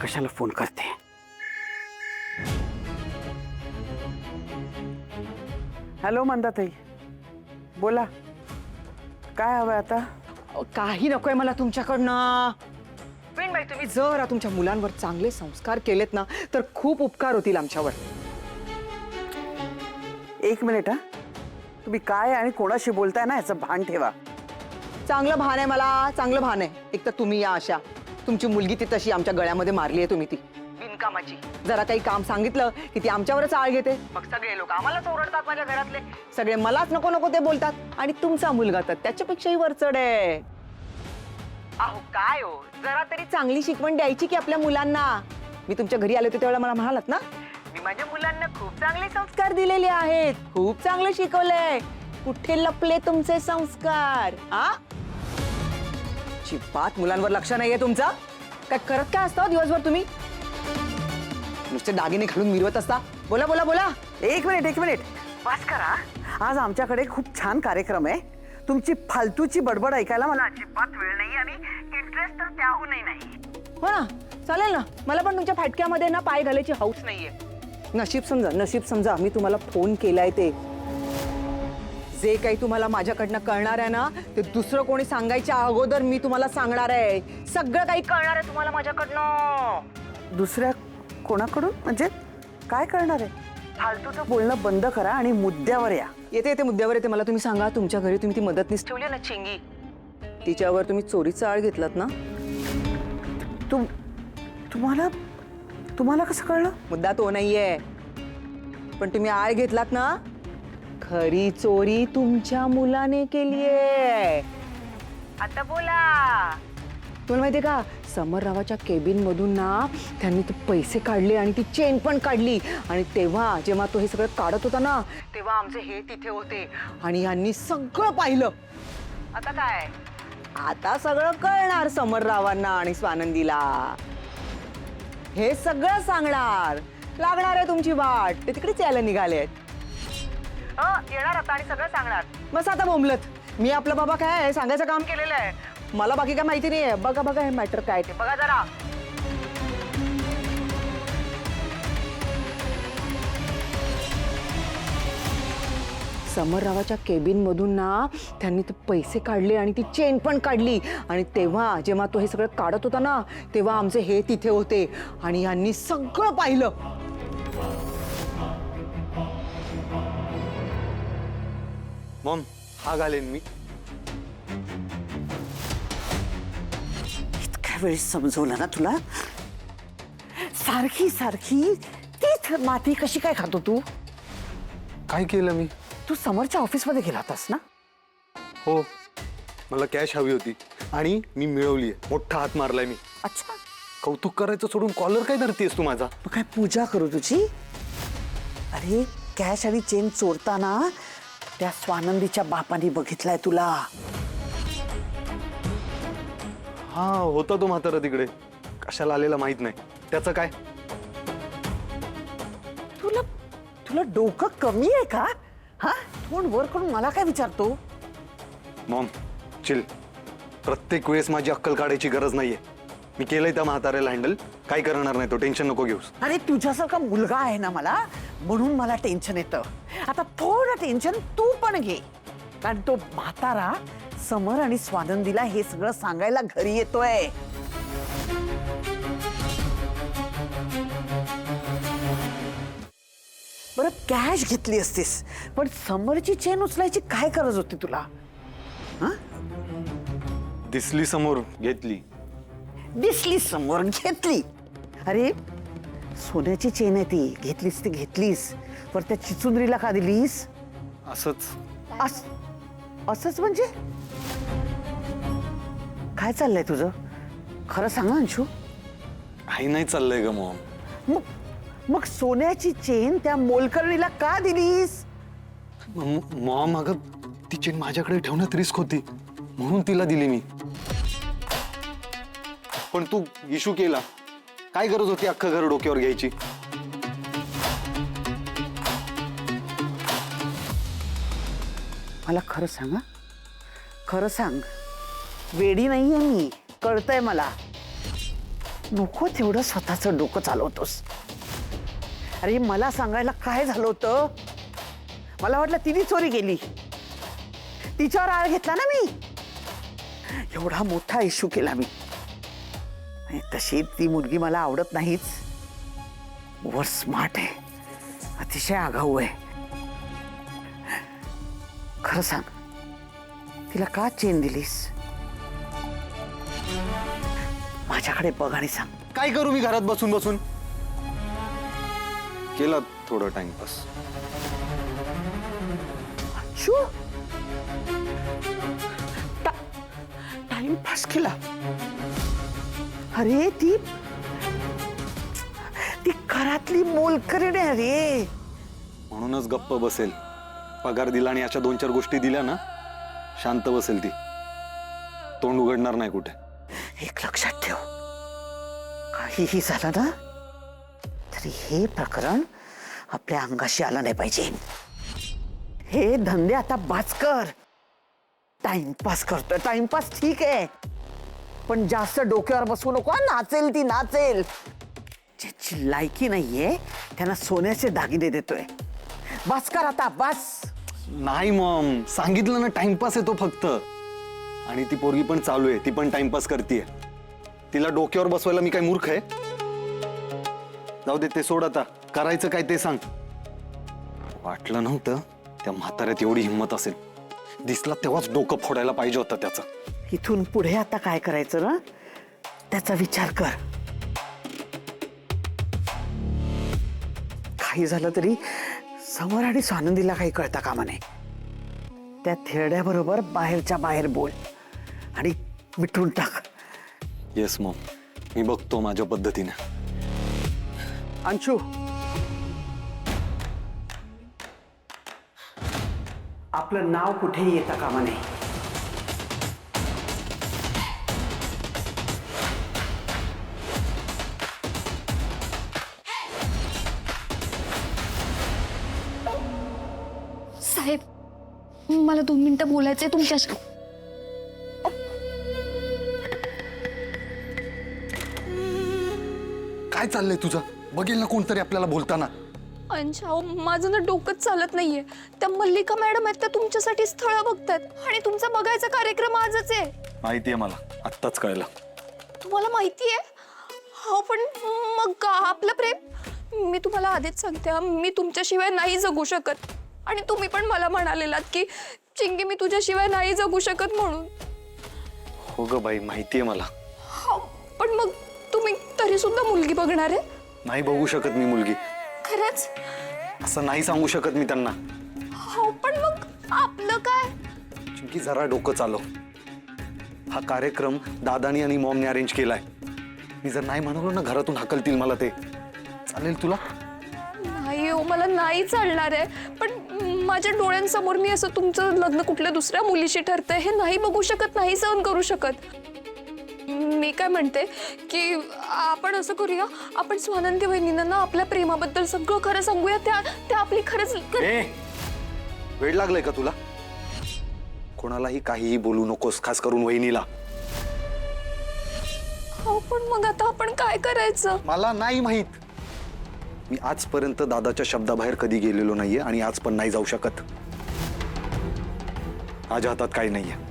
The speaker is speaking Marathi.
कशाला फोन करते? हॅलो मंदाताई, बोला. काय हवंय आता? काही नकोय मला तुमच्याकडनं. बाई, तुम्ही जर तुमच्या मुलांवर चांगले संस्कार केलेत ना तर खूप उपकार होतील आमच्यावर. एक मिनिट हा. तुम्ही काय आणि कोणाशी बोलताय ना याचं भान ठेवा. चांगलं भान आहे मला, चांगलं भान आहे. एक तर तुम्ही या अशा, तुमची मुलगी ती तशी आमच्या गळ्यामध्ये मारली आहे तुम्ही, ती बिनकामाची. जरा काही काम सांगितलं की ती आमच्यावरच आळ घेते. मग सगळे लोक आम्हालाच ओरडतात, माझ्या घरातले सगळे मलाच नको नको ते बोलतात. आणि तुमचा मुलगा तर त्याच्यापेक्षाही वरचढ आहे. अहो काय हो, जरा तरी चांगली शिकवण द्यायची की आपल्या मुलांना. मी तुमच्या घरी आले होते त्यावेळेला मला म्हणालात ना, मी माझ्या मुलांना खूप चांगले संस्कार दिलेले आहेत, खूप चांगलं शिकवलंय. कुठे लपले तुमचे संस्कार? चिपात मुलांवर लक्ष नाहीये तुमचं. काय करत काय असतं दिवसभर तुम्ही? नुसते दागिने घालून मिरवत असता. बोला बोला बोला. एक मिनिट बस करा. आज आमच्याकडे खूप छान कार्यक्रम आहे. तुमची फालतूची बडबड ऐकायला मला अजिबात वेळ नाही आणि इंटरेस्ट तर त्याहूनही नाही. हो ना, चालेल ना. मला पण तुमच्या फाटक्यामध्ये ना पाय घालायची हौस नाहीये. नशीब समजा मी तुम्हाला फोन केलाय ते. जे काही तुम्हाला माझ्याकडनं कळणार आहे ना ते दुसरं कोणी सांगायच्या अगोदर मी तुम्हाला सांगणार आहे. सगळं काही कळणार आहे तुम्हाला माझ्याकडनं. दुसऱ्या कोणाकडून म्हणजे काय करणार आहे? फालतूचं बोलणं बंद करा आणि मुद्द्यावर या. येते मुद्द्यावर येते. मला तुम्ही सांगा, तुमच्या घरी तुम्ही ती मदतनीस ठेवली ना चिंगी, तिच्यावर तुम्ही चोरीचा आळ घेतलात ना? तुम्हाला कसं कळलं? मुद्दा तो नाहीये, पण तुम्ही आळ घेतलात ना. खरी चोरी तुमच्या मुलाने केलीये. आता बोला. तुम्हाला माहितीये का, समररावाच्या केबिन मधून ना त्यांनी ते पैसे काढले आणि ती चेन पण काढली. आणि तेव्हा जेव्हा तो हे सगळं काढत होता ना तेव्हा आमचे हे तिथे होते आणि यांनी सगळं पाहिलं. आता काय? आता सगळं कळणार समररावांना आणि स्वानंदीला. हे सगळं सांगणार. लागणार आहे तुमची वाट. ते तिकडेच यायला निघालेत. येणार आता आणि सगळं सांगणार. मग आता बोंबलत. मी आपलं बाबा काय सांगायचं काम केलेलं आहे. मला बाकी काय माहिती नाहीये. बघा हे मॅटर काय ते बघा जरा. समररावाच्या केबिन मधून ना त्यांनी ते पैसे काढले आणि ती चेन पण काढली. आणि तेव्हा जेव्हा तो हे सगळं काढत होता ना तेव्हा आमचे हे तिथे होते आणि यांनी सगळं पाहिलं. मॉम, हा घालेन मी. इतक्या वेळेस समजवलं ना तुला. सारखी तीच माती कशी काय खातो तू? काय केलं मी? तू समरच्या ऑफिसमध्ये गेला होतास ना? हो, मला कॅश हवी होती आणि मी मिळवली. मोठा हात मारलाय मी. अच्छा, कौतुक करायचं सोडून कॉलर काय धरतीयस तू माझा? मग काय पूजा करू तुझी? अरे कॅश आणि चेन चोरताना त्या स्वानंदीच्या बापाने बघितलाय तुला. हा, होता तो म्हातारा तिकडे. कशाला आलेला माहित नाही. त्याचं काय? तुला डोकं कमी आहे का? हा, तोंड वर करून मला काय विचारतो? Maugham, chill. प्रत्येक वेळेस माझी अक्कल काढायची गरज नाहीये. मी केलंय त्या म्हाताऱ्याला हँडल. काय करणार नाही तो. टेन्शन नको घेऊस. अरे तुझ्यासारखा मुलगा आहे ना मला, म्हणून मला टेन्शन येतं. आता थोडं टेन्शन तू पण घे, कारण तो म्हातारा समर आणि स्वानंदीला हे सगळं सांगायला घरी येतोय. बरं, कॅश घेतली असतीस पण समरची चेन उचलायची काय गरज होती तुला? दिसली समोर, घेतली. दिसली समोर, घेतली. अरे सोन्याची चेन आहे ती. घेतलीस ती घेतलीस, पण त्या चिचुंद्रीला का दिलीस? असंच. असंच म्हणजे काय चाललंय तुझं? खरं सांग अंशू. काही नाही चाललंय ग मॉम. मग सोन्याची चेन त्या मोलकर्णीला का दिलीस? मॉम, अगं ती चेन माझ्याकडे ठेवण्यात रिस्क होती म्हणून तिला दिली मी. पण तू इशू केला. काय गरज होती अख्खं घर डोक्यावर घ्यायची? मला खरं सांग, खरं सांग. वेडी नाहीये मी, कळतंय मला. नको तेवढं स्वतःचं डोकं चालवतोस. अरे मला सांगायला काय झालं होतं, मला वाटलं तिने चोरी केली, तिच्यावर आळ घेतला ना मी. एवढा मोठा इश्यू केला मी. आणि तशी ती मुलगी मला आवडत नाहीच. ओव्हर स्मार्ट आहे, अतिशय आगाऊ आहे. खरं सांग, तिला का चेन दिलीस? माझ्याकडे बघ आणि सांग. काय करू मी घरात बसून बसून? केला थोडं टाइमपास. शू टाइमपास केला? अरे ती घरातली मोलकरीण आहे रे. म्हणूनच गप्प बसेल. पगार दिला आणि अशा 2-4 गोष्टी दिल्या ना, शांत बसेल ती. तोंड उघडणार नाही कुठे. एक लक्षात ठेव, काहीही झालं ना तरी हे प्रकरण आपल्या अंगाशी आलं नाही पाहिजे. हे धंदे आता बाज कर. टाइमपास करतोय, टाइमपास ठीक आहे, पण जास्त डोक्यावर बसवू नको. नाचेल ती, नाचेल. ज्याची लायकी नाहीये त्यांना सोन्याचे दागिने देतोय. बस कर आता, बस. नाही मॉम, सांगितलं ना टाइमपास आहे तो फक्त. आणि ती पोरगी पण चालू आहे, ती पण टाइमपास करतीये. तिला डोक्यावर बसवायला मी काय मूर्ख आहे? जाऊ दे, ते सोड आता. करायचं काय ते सांग. वाटलं नव्हतं त्या म्हाताऱ्यात एवढी हिंमत असेल. दिसला तेव्हाच डोकं फोडायला पाहिजे होतं त्याचं. इथून पुढे आता काय करायचं ना, त्याचा विचार कर. काही झालं तरी समर आणि स्वानंदीला काही कळता कामा नये. त्या थेरड्याबरोबर बाहेरच्या बाहेर बोल आणि मिटून टाक. येस मॉम, मी बघतो माझ्या पद्धतीने. अंशू, आपलं नाव कुठेही येता कामा नये. साहेब, मला 2 मिनिटं बोलायचंय तुमच्याशी. काय चाललंय तुझं? बघेल ना कोणतरी आपल्याला बोलताना. अंशा, माझं ना डोकंच चालत नाहीये. त्या मल्लिका मॅडम आहेत, त्या तुमच्यासाठी स्थळ बघतात आणि तुमचा बघायचा कार्यक्रम आजच आहे. माहितीये मला, आत्ताच कळलं. तुम्हाला माहितीये? हो, पण मग का आपलं प्रेम? मी तुम्हाला आधीच सांगते, मी तुमच्याशिवाय नाही जगू शकत. आणि तुम्ही पण मला म्हणालेलात की चिंगी, मी तुझ्याशिवाय नाही जगू शकत म्हणून. हो ग बाई, माहितीये मला. हो, पण मग तुम्ही तरी सुद्धा मुलगी बघणार आहे? नाही बघू शकत मी मुलगी. खरंच? असं नाही सांगू शकत मी त्यांना. हो, पण मग आपलं काय? चिंकी, जरा डोकं चालव. हा कार्यक्रम दादानी आणि मॉमने अरेंज केलाय. मी जर नाही म्हणालो ना, घरातून हाकलतील मला. ते चालेल तुला? नाही हो, मला नाही चालणार आहे. पण माझ्या डोळ्यांसमोर मी असं तुमचं लग्न कुठल्या दुसऱ्या मुलीशी ठरतंय हे नाही बघू शकत, नाही सहन करू शकत. मी काय म्हणते की आपण असं करूया, आपण स्वानंदी वहिनींना ना आपल्या प्रेमाबद्दल सगळं खरं सांगूया. त्या आपली खरंच वेळ लागलाय का तुला? कोणालाही काहीही बोलू नकोस, खास करून वहिनीला. हो, पण मग आता आपण काय करायचं? मला नाही माहित. मी आजपर्यंत दादाच्या शब्दाबाहेर कधी गेलेलो नाहीये आणि आज पण नाही जाऊ शकत. माझ्या हातात काही नाहीये.